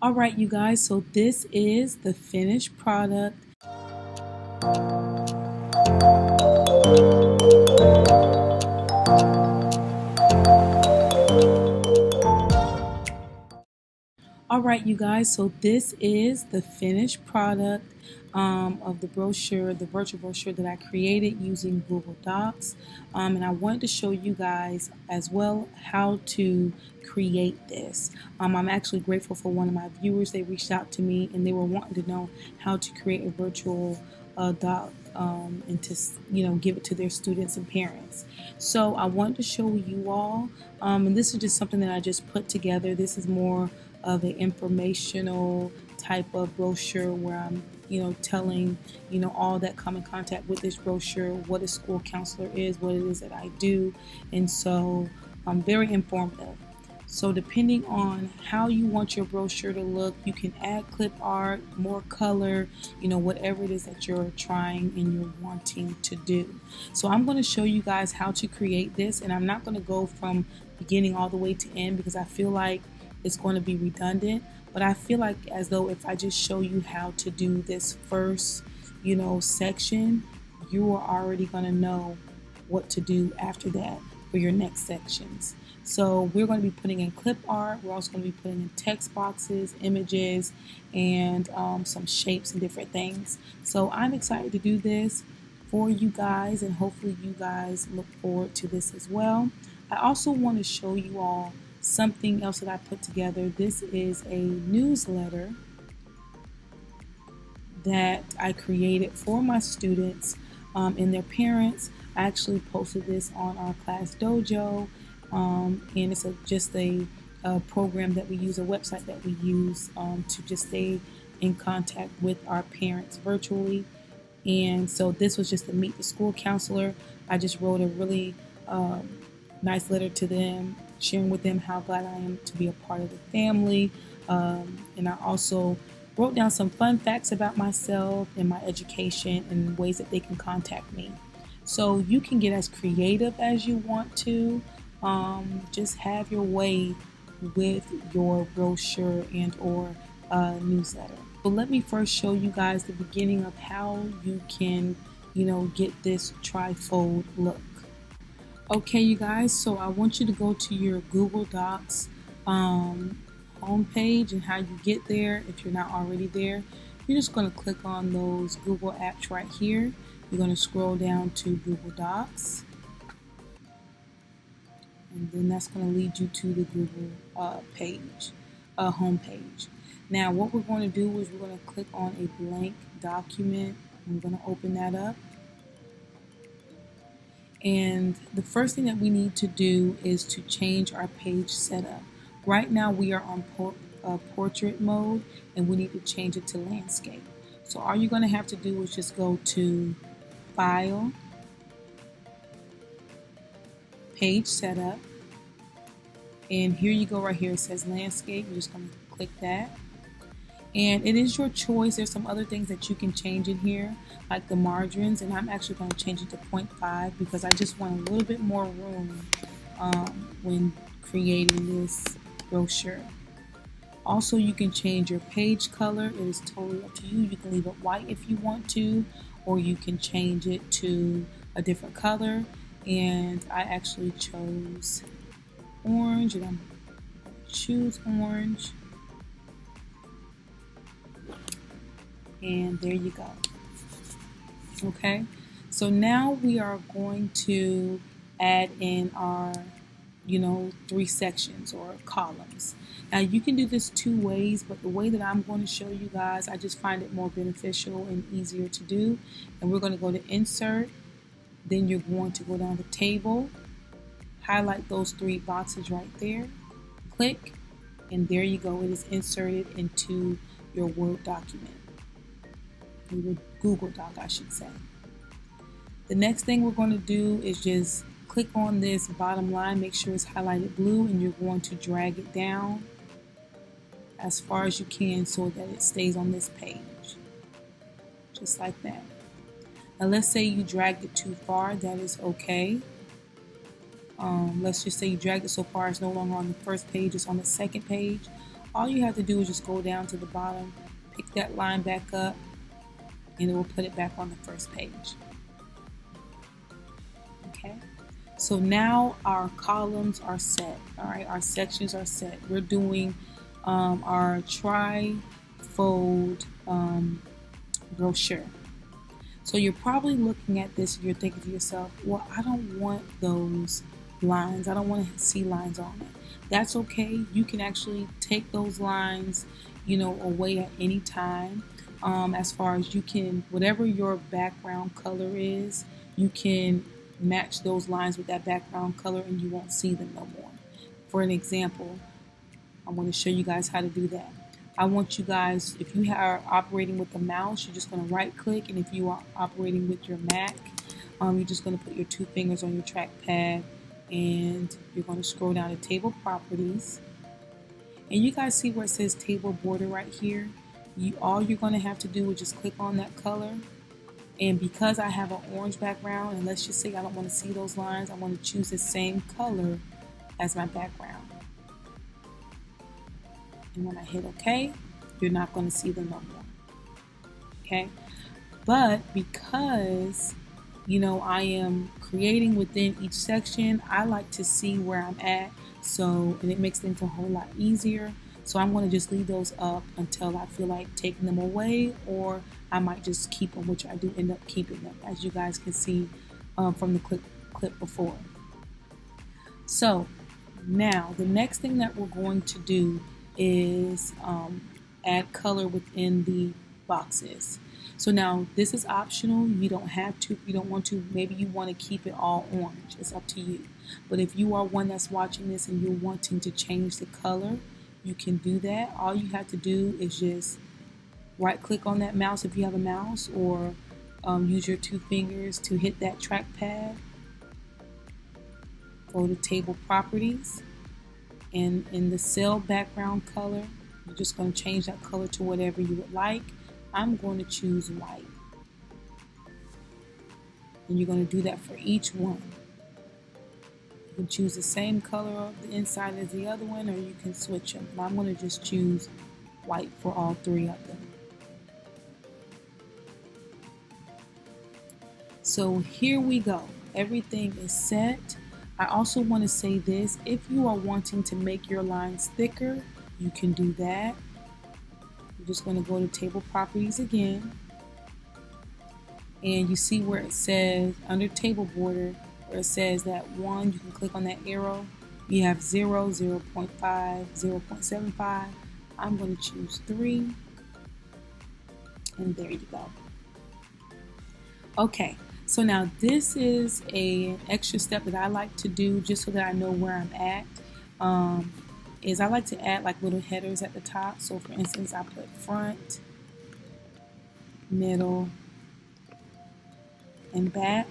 All right, you guys, so this is the finished product. All right, you guys, so this is the finished product of the brochure, the virtual brochure that I created using Google Docs. And I wanted to show you guys as well how to create this. I'm actually grateful for one of my viewers. They reached out to me and they were wanting to know how to create a virtual doc and to give it to their students and parents. So I wanted to show you all, and this is just something that I just put together. This is more of an informational type of brochure where I'm telling all that come in contact with this brochure, what a school counselor is, what it is that I do, and so very informative. So depending on how you want your brochure to look, you can add clip art, more color, whatever it is that you're trying and you're wanting to do. So I'm going to show you guys how to create this, and I'm not going to go from beginning all the way to end because I feel like it's going to be redundant. But I feel like as though if I just show you how to do this first, section, you are already going to know what to do after that for your next sections. So we're going to be putting in clip art. We're also going to be putting in text boxes, images, and some shapes and different things. So I'm excited to do this for you guys, and hopefully you guys look forward to this as well. I also want to show you all something else that I put together. This is a newsletter that I created for my students and their parents. I actually posted this on our class dojo, and it's just a program that we use, a website that we use to just stay in contact with our parents virtually. And so this was just to meet the school counselor. I just wrote a really nice letter to them, sharing with them how glad I am to be a part of the family. And I also wrote down some fun facts about myself and my education and ways that they can contact me. So you can get as creative as you want to. Just have your way with your brochure and or newsletter. So let me first show you guys the beginning of how you can, get this trifold look. Okay, you guys, so I want you to go to your Google Docs homepage, and how you get there if you're not already there. You're just going to click on those Google apps right here. You're going to scroll down to Google Docs, and then that's going to lead you to the Google page, homepage. Now, what we're going to do is we're going to click on a blank document. I'm going to open that up. And the first thing that we need to do is to change our page setup. Right now we are on portrait mode, and we need to change it to landscape. So all you're going to have to do is just go to File, Page Setup, and here you go right here. It says Landscape. You're just going to click that. And it is your choice. There's some other things that you can change in here, like the margins, and I'm actually going to change it to 0.5 because I just want a little bit more room when creating this brochure. Also, you can change your page color. It is totally up to you. You can leave it white if you want to, or you can change it to a different color. And I actually chose orange, and I'm going to choose orange. And there you go. Okay, so now we are going to add in our 3 sections or columns. Now you can do this 2 ways, but the way that I'm going to show you guys, I just find it more beneficial and easier to do. And we're going to go to Insert, then you're going to go down to Table, highlight those 3 boxes right there, click, and there you go. It is inserted into your Word document. Your Google Doc, I should say. The next thing we're going to do is just click on this bottom line, make sure it's highlighted blue, and you're going to drag it down as far as you can so that it stays on this page, just like that. Now let's say you dragged it too far, that is okay. Let's just say you dragged it so far it's no longer on the first page, it's on the second page. All you have to do is just go down to the bottom, pick that line back up, and it will put it back on the first page. Okay, so now our columns are set. All right, our sections are set. We're doing our tri-fold brochure. So you're probably looking at this and you're thinking to yourself, well, I don't want those lines. I don't want to see lines on it. That's okay. You can actually take those lines, away at any time. As far as you can, whatever your background color is, you can match those lines with that background color and you won't see them no more. For an example, I'm going to show you guys how to do that. I want you guys, if you are operating with the mouse, you're just going to right click, and if you are operating with your Mac, you're just going to put your 2 fingers on your trackpad and you're going to scroll down to table properties, and you guys see where it says table border right here. All you're going to have to do is just click on that color, and because I have an orange background, and let's just say I don't want to see those lines, I want to choose the same color as my background. And when I hit OK, you're not going to see them no more. Okay, but because I am creating within each section, I like to see where I'm at, and it makes things a whole lot easier. So I'm going to just leave those up until I feel like taking them away, or I might just keep them, which I do end up keeping them, as you guys can see from the clip before. So now the next thing that we're going to do is add color within the boxes. So now this is optional. You don't have to, if you don't want to. Maybe you want to keep it all orange. It's up to you. But if you are one that's watching this and you're wanting to change the color, you can do that. All you have to do is just right click on that mouse if you have a mouse, or use your 2 fingers to hit that trackpad. Go to table properties, and in the cell background color, you're just going to change that color to whatever you would like. I'm going to choose white. And you're going to do that for each one. You can choose the same color of the inside as the other one, or you can switch them. But I'm going to just choose white for all 3 of them. So here we go. Everything is set. I also want to say this, if you are wanting to make your lines thicker, you can do that. You're just going to go to table properties again, and you see where it says under table border, where it says that 1, you can click on that arrow. You have 0, 0.5, 0.75. I'm going to choose 3, and there you go. Okay. So now this is an extra step that I like to do just so that I know where I'm at. Is I like to add like little headers at the top. So for instance, I put front, middle, and back.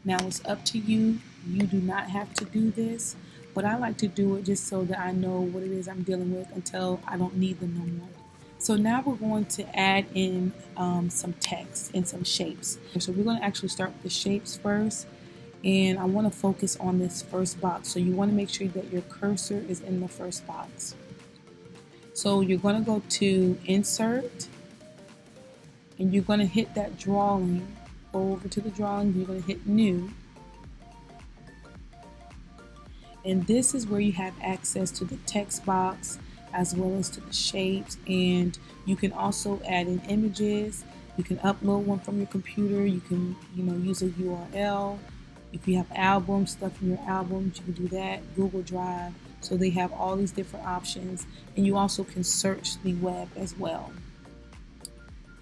Now it's up to you. You do not have to do this, but I like to do it just so that I know what it is I'm dealing with until I don't need them no more. So now we're going to add in some text and some shapes. So we're going to actually start with the shapes first, and I want to focus on this first box. So you want to make sure that your cursor is in the first box. So you're going to go to Insert, and you're going to hit that drawing. Go over to the drawing, you're going to hit New. And this is where you have access to the text box, as well as to the shapes, and you can also add in images. You can upload one from your computer. You can use a URL. If you have albums, stuff in your albums, you can do that. Google Drive. So they have all these different options, and you also can search the web as well.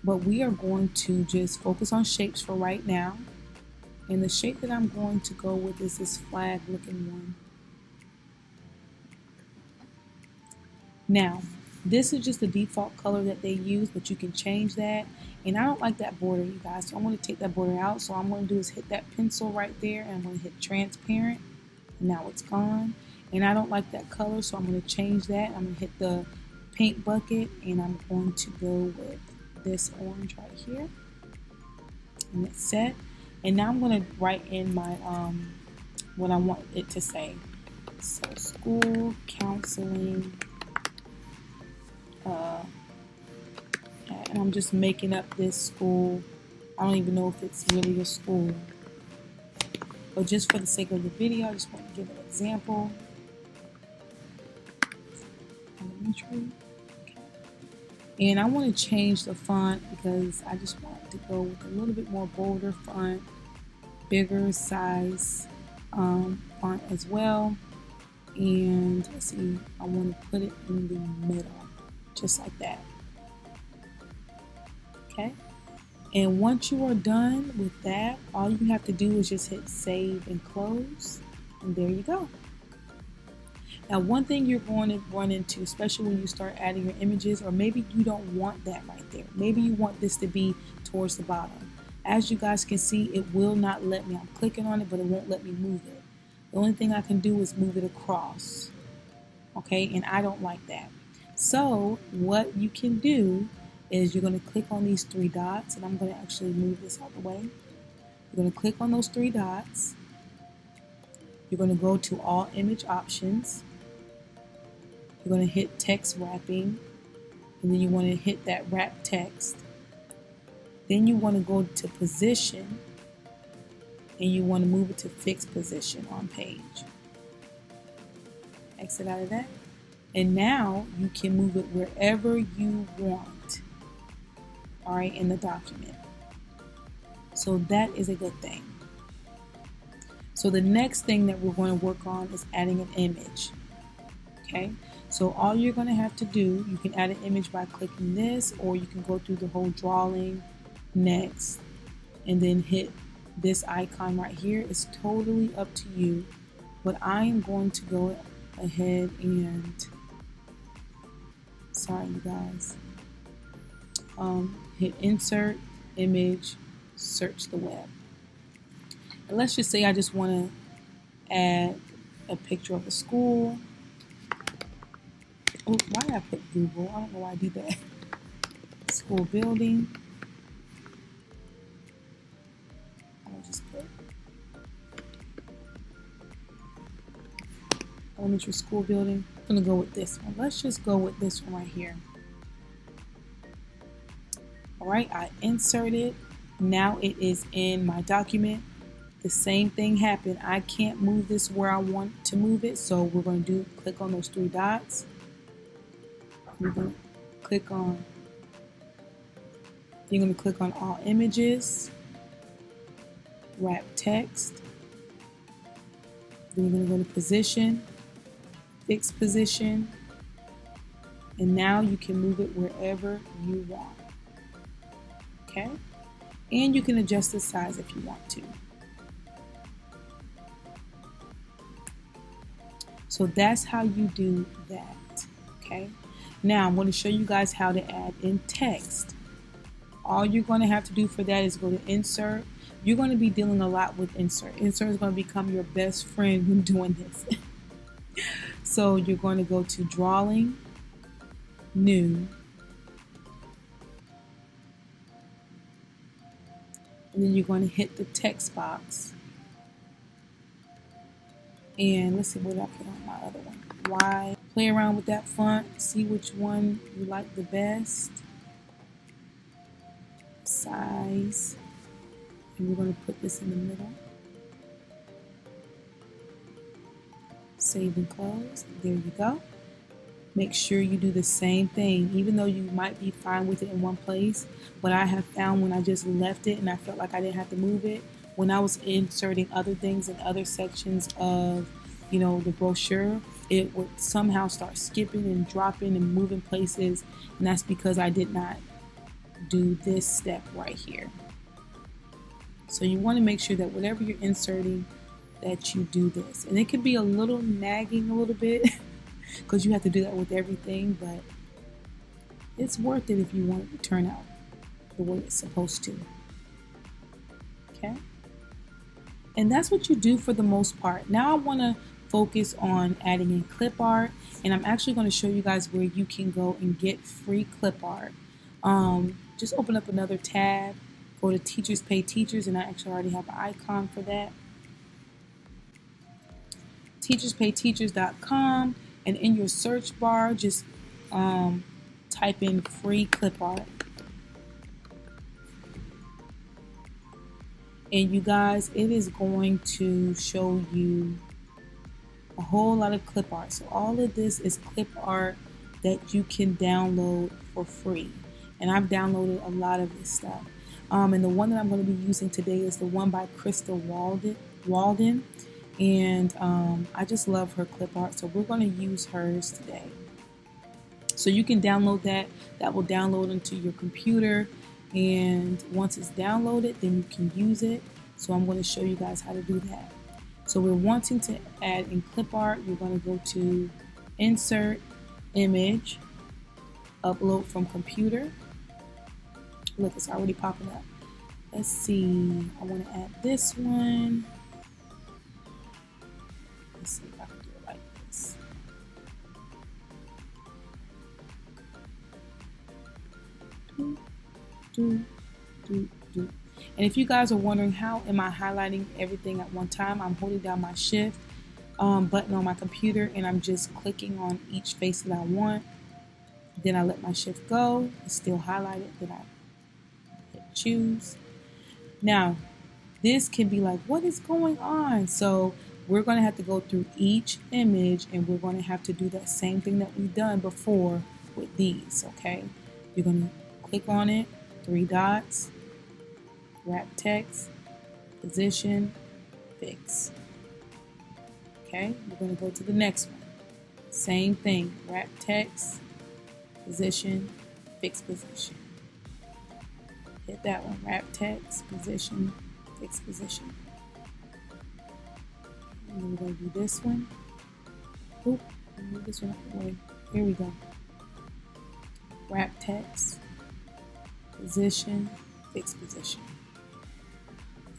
But we are going to just focus on shapes for right now, and the shape that I'm going to go with is this flag looking one. Now, this is just the default color that they use, but you can change that. And I don't like that border, you guys, so I'm going to take that border out. So all I'm going to do is hit that pencil right there, and I'm going to hit transparent. Now it's gone. And I don't like that color, so I'm going to change that. I'm going to hit the paint bucket, and I'm going to go with this orange right here. And it's set. And now I'm going to write in my what I want it to say. So school counseling and I'm just making up this school. I don't even know if it's really a school, but just for the sake of the video, I just want to give an example. Elementary. And I want to change the font because I just want to go with a little bit more bolder font, bigger size font as well. And let's see, I want to put it in the middle, just like that. Okay. And once you are done with that, all you have to do is just hit save and close, and there you go. Now, one thing you're going to run into, especially when you start adding your images, or maybe you don't want that right there. Maybe you want this to be towards the bottom. As you guys can see, it will not let me. I'm clicking on it, but it won't let me move it. The only thing I can do is move it across. Okay, and I don't like that. So what you can do is you're going to click on these three dots, and I'm going to actually move this out of the way. You're going to click on those three dots. You're going to go to all image options. You're going to hit text wrapping, and then you want to hit that wrap text. Then you want to go to position, and you want to move it to fixed position on page. Exit out of that. And now you can move it wherever you want, all right, in the document. So that is a good thing. So the next thing that we're going to work on is adding an image. Okay, so all you're going to have to do, you can add an image by clicking this, or you can go through the whole drawing, next, and then hit this icon right here. It's totally up to you, but I am going to go ahead and, sorry you guys, hit insert, image, search the web. And let's just say I just want to add a picture of a school. Oh, why did I put Google? I don't know why I did that. School building. I'll just put elementary school building. I'm going to go with this one. Let's just go with this one right here. All right, I inserted. Now it is in my document. The same thing happened. I can't move this where I want to move it, so we're going to click on those three dots. We're going to click on, you're going to click on all images, wrap text, then you're going to go to position, fixed position, and now you can move it wherever you want. Okay, and you can adjust the size if you want to. So that's how you do that. Okay, now I'm going to show you guys how to add in text. All you're going to have to do for that is go to insert. You're going to be dealing a lot with insert. Insert is going to become your best friend when doing this. So you're going to go to drawing, new, and then you're going to hit the text box. And let's see what I put on my other one. Why? Play around with that font, see which one you like the best. Size. And we're going to put this in the middle. Save and close. There you go. Make sure you do the same thing, even though you might be fine with it in one place. What I have found when I just left it and I felt like I didn't have to move it, when I was inserting other things in other sections of, the brochure, it would somehow start skipping and dropping and moving places, and that's because I did not do this step right here. So you want to make sure that whatever you're inserting, that you do this. And it could be a little nagging a little bit because you have to do that with everything, but it's worth it if you want it to turn out the way it's supposed to. Okay? And that's what you do for the most part. Now I want to focus on adding in clip art, and I'm actually going to show you guys where you can go and get free clip art. Just open up another tab, go to Teachers Pay Teachers, and I actually already have an icon for that. teacherspayteachers.com, and in your search bar just type in free clip art. And you guys, it is going to show you a whole lot of clip art. So all of this is clip art that you can download for free. And I've downloaded a lot of this stuff. And the one that I'm going to be using today is the one by Crystal Walden. And I just love her clip art. So we're going to use hers today. So you can download that. That will download into your computer. And once it's downloaded, then you can use it. So I'm going to show you guys how to do that. So we're wanting to add in clip art. You're going to go to Insert, Image, Upload from Computer. Look, it's already popping up. Let's see. I want to add this one. Let's see if I can do it like this. And if you guys are wondering how am I highlighting everything at one time, I'm holding down my shift button on my computer and I'm just clicking on each face that I want. Then I let my shift go. It's still highlighted. Then I hit choose. Now, this can be like, what is going on? So we're going to have to go through each image and we're going to have to do that same thing that we've done before with these, okay? You're going to click on it, 3 dots, wrap text, position, fix. Okay, we're going to go to the next one. Same thing, wrap text, position, fix position. Hit that one, wrap text, position, fix position. And then we're going to do this one. Oop, move this one out of the way. Here we go. Wrap text, position, fix position.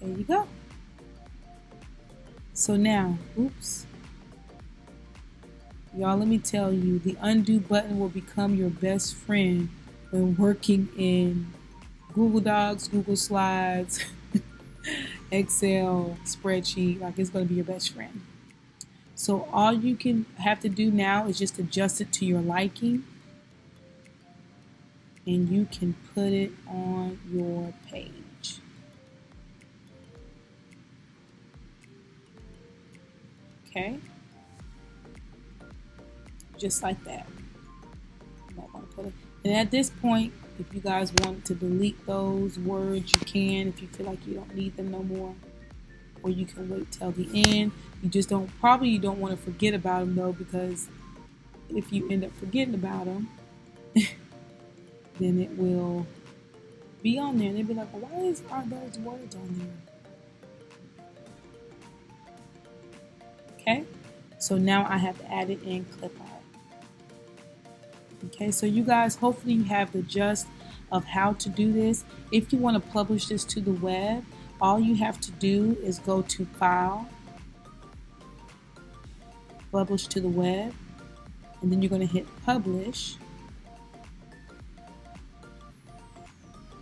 There you go. So now, oops. Y'all, let me tell you, the undo button will become your best friend when working in Google Docs, Google Slides, Excel, spreadsheet. Like, it's going to be your best friend. So all you can have to do now is just adjust it to your liking. And you can put it on your page. Okay, just like that. You might want to put it. And at this point, if you guys want to delete those words, you can. If you feel like you don't need them no more, or you can wait till the end. You just don't want to forget about them though, because if you end up forgetting about them, then it will be on there. And they'll be like, well, why are those words on there? Okay, so now I have added in clip art. Okay, so you guys, hopefully you have the gist of how to do this. If you want to publish this to the web, all you have to do is go to File, Publish to the Web, and then you're going to hit Publish.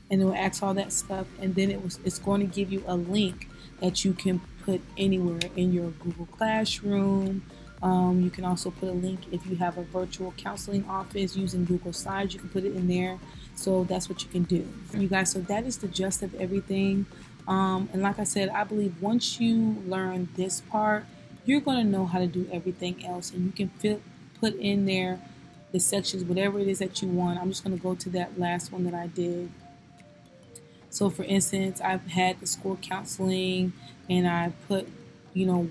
And it will ask all that stuff, and then it's going to give you a link that you can put anywhere in your Google Classroom. You can also put a link if you have a virtual counseling office using Google Slides. You can put it in there. So that's what you can do. You guys, so that is the gist of everything. And like I said, I believe once you learn this part, you're going to know how to do everything else. And you can put in there the sections, whatever it is that you want. I'm just going to go to that last one that I did. So for instance, I've had the school counseling and I put,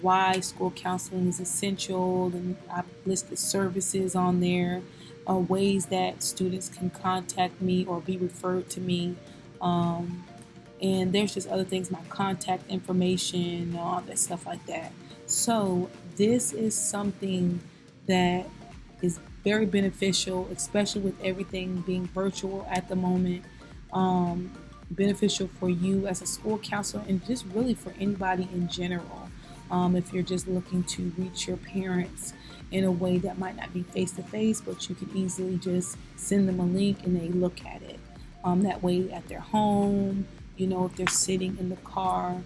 why school counseling is essential, and I've listed services on there, ways that students can contact me or be referred to me. And there's just other things, my contact information, all that stuff like that. So this is something that is very beneficial, especially with everything being virtual at the moment. Beneficial for you as a school counselor and just really for anybody in general. If you're just looking to reach your parents in a way that might not be face-to-face, but you can easily just send them a link and they look at it. That way at their home, if they're sitting in the car,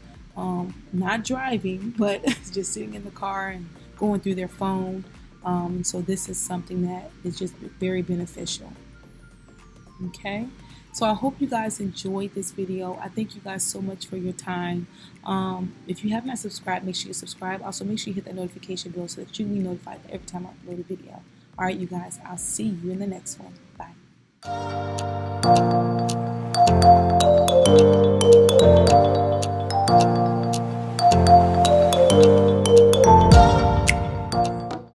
not driving, but just sitting in the car and going through their phone. So this is something that is just very beneficial. Okay. So I hope you guys enjoyed this video. I thank you guys so much for your time. If you have not subscribed, make sure you subscribe. Also, make sure you hit that notification bell so that you will be notified every time I upload a video. All right, you guys, I'll see you in the next one. Bye.